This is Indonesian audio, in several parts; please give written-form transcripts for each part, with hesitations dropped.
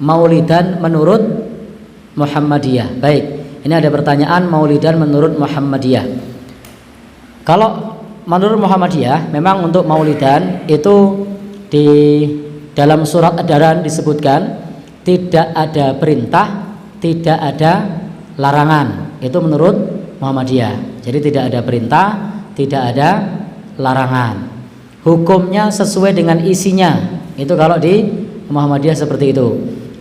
maulidan menurut Muhammadiyah. Baik, ini ada pertanyaan maulidan menurut Muhammadiyah. Kalau menurut Muhammadiyah memang untuk maulidan itu di dalam surat Ad-Daran disebutkan tidak ada perintah, tidak ada larangan. Itu menurut Muhammadiyah. Jadi tidak ada perintah, tidak ada larangan. Hukumnya sesuai dengan isinya. Itu kalau di Muhammadiyah seperti itu.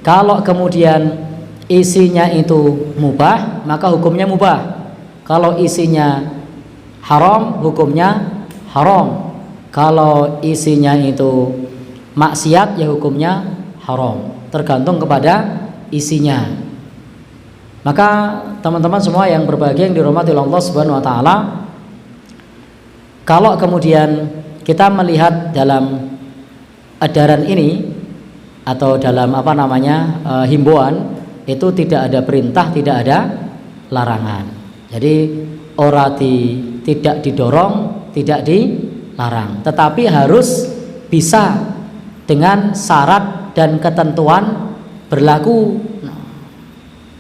Kalau kemudian isinya itu mubah, maka hukumnya mubah. Kalau isinya haram, hukumnya haram. Kalau isinya itu maksiat, ya hukumnya haram. Tergantung kepada isinya. Maka teman-teman semua yang berbahagia yang dirahmati Allah Subhanahu wa taala, kalau kemudian kita melihat dalam Ad-Daran ini atau dalam himbauan, itu tidak ada perintah, tidak ada larangan. Jadi tidak didorong, tidak dilarang, tetapi harus bisa dengan syarat dan ketentuan berlaku.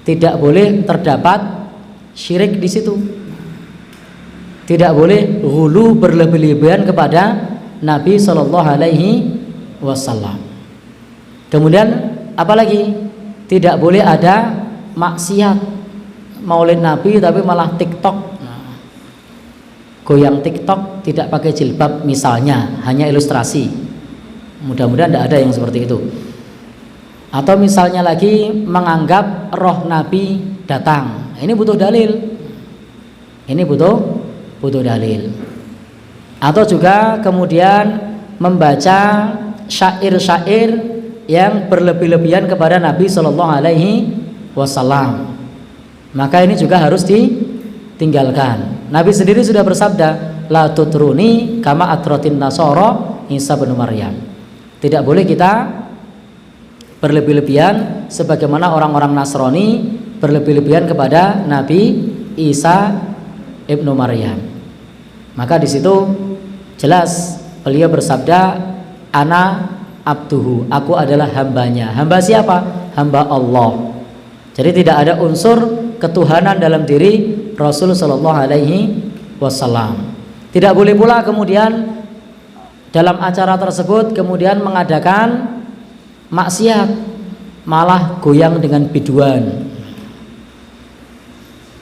Tidak boleh terdapat syirik di situ. Tidak boleh ghulu berlebih-lebihan kepada Nabi Shallallahu Alaihi Wasallam. Kemudian apalagi? Tidak boleh ada maksiat maulid Nabi tapi malah TikTok, goyang TikTok tidak pakai jilbab misalnya, hanya ilustrasi. Mudah-mudahan tidak ada yang seperti itu. Atau misalnya lagi menganggap roh Nabi datang, ini butuh dalil. Ini butuh dalil. Atau juga kemudian membaca syair-syair yang berlebih-lebihan kepada Nabi Shallallahu Alaihi Wasallam, maka ini juga harus ditinggalkan. Nabi sendiri sudah bersabda, la tutruni kama atrotin nasoro Isa bin Maryam. Tidak boleh kita berlebih-lebihan sebagaimana orang-orang Nasrani berlebih-lebihan kepada Nabi Isa ibnu Maryam. Maka di situ jelas beliau bersabda, ana abduhu, aku adalah hambanya. Hamba siapa? Hamba Allah. Jadi tidak ada unsur ketuhanan dalam diri Rasul Shallallahu Alaihi Wasallam. Tidak boleh pula kemudian dalam acara tersebut kemudian mengadakan maksiat, malah goyang dengan biduan.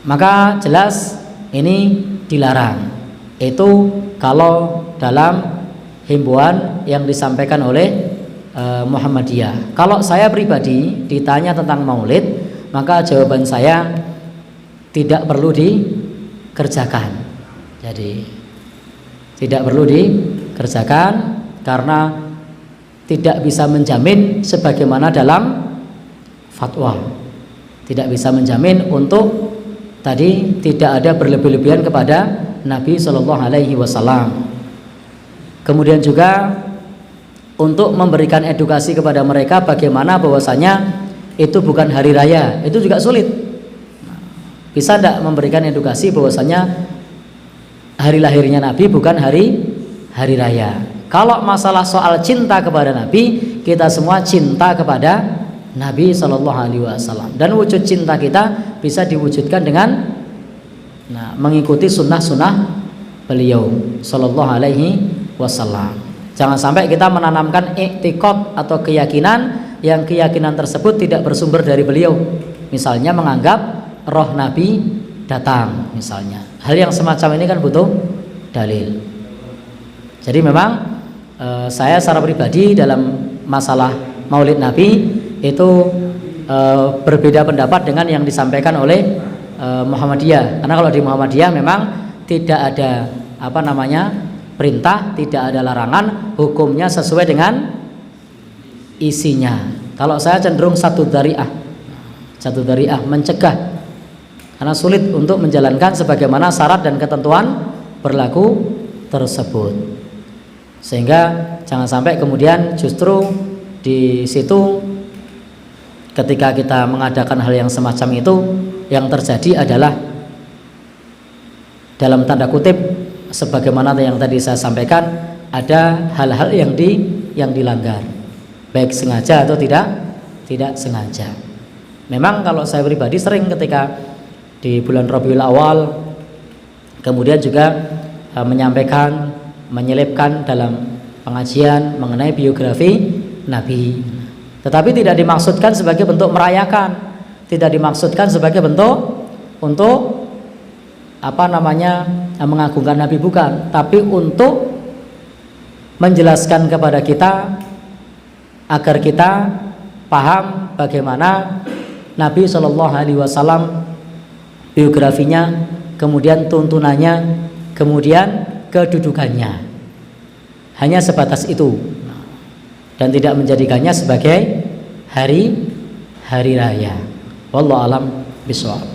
Maka jelas ini dilarang. Itu kalau dalam himbauan yang disampaikan oleh Muhammadiyah. Kalau saya pribadi ditanya tentang maulid, maka jawaban saya tidak perlu dikerjakan. Jadi tidak perlu dikerjakan karena tidak bisa menjamin sebagaimana dalam fatwa. Tidak bisa menjamin untuk tadi tidak ada berlebih-lebihan kepada Nabi Shallallahu Alaihi Wasallam. Kemudian juga untuk memberikan edukasi kepada mereka bagaimana bahwasanya itu bukan hari raya, itu juga sulit. Bisa tidak memberikan edukasi bahwasanya hari lahirnya Nabi bukan hari raya. Kalau masalah soal cinta kepada Nabi, kita semua cinta kepada Nabi Shallallahu Alaihi Wasallam, dan wujud cinta kita bisa diwujudkan dengan mengikuti sunnah-sunnah beliau Shallallahu Alaihi Wasallam. Jangan sampai kita menanamkan i'tiqad atau keyakinan yang keyakinan tersebut tidak bersumber dari beliau. Misalnya menganggap roh Nabi datang misalnya. Hal yang semacam ini kan butuh dalil. Jadi memang saya secara pribadi dalam masalah maulid Nabi itu berbeda pendapat dengan yang disampaikan oleh Muhammadiyah. Karena kalau di Muhammadiyah memang tidak ada perintah, tidak ada larangan, hukumnya sesuai dengan isinya. Kalau saya cenderung satu dariah, mencegah, karena sulit untuk menjalankan sebagaimana syarat dan ketentuan berlaku tersebut. Sehingga jangan sampai kemudian justru di situ ketika kita mengadakan hal yang semacam itu, yang terjadi adalah dalam tanda kutip sebagaimana yang tadi saya sampaikan, ada hal-hal yang dilanggar, baik sengaja atau tidak tidak sengaja. Memang kalau saya pribadi sering ketika di bulan Rabiul Awal kemudian juga menyampaikan, menyelipkan dalam pengajian mengenai biografi Nabi. Tetapi tidak dimaksudkan sebagai bentuk merayakan, tidak dimaksudkan sebagai bentuk untuk mengagungkan Nabi, bukan, tapi untuk menjelaskan kepada kita agar kita paham bagaimana Nabi Shallallahu Alaihi Wasallam, biografinya, kemudian tuntunannya, kemudian kedudukannya. Hanya sebatas itu, dan tidak menjadikannya sebagai hari raya. Wallahu alam bishawab.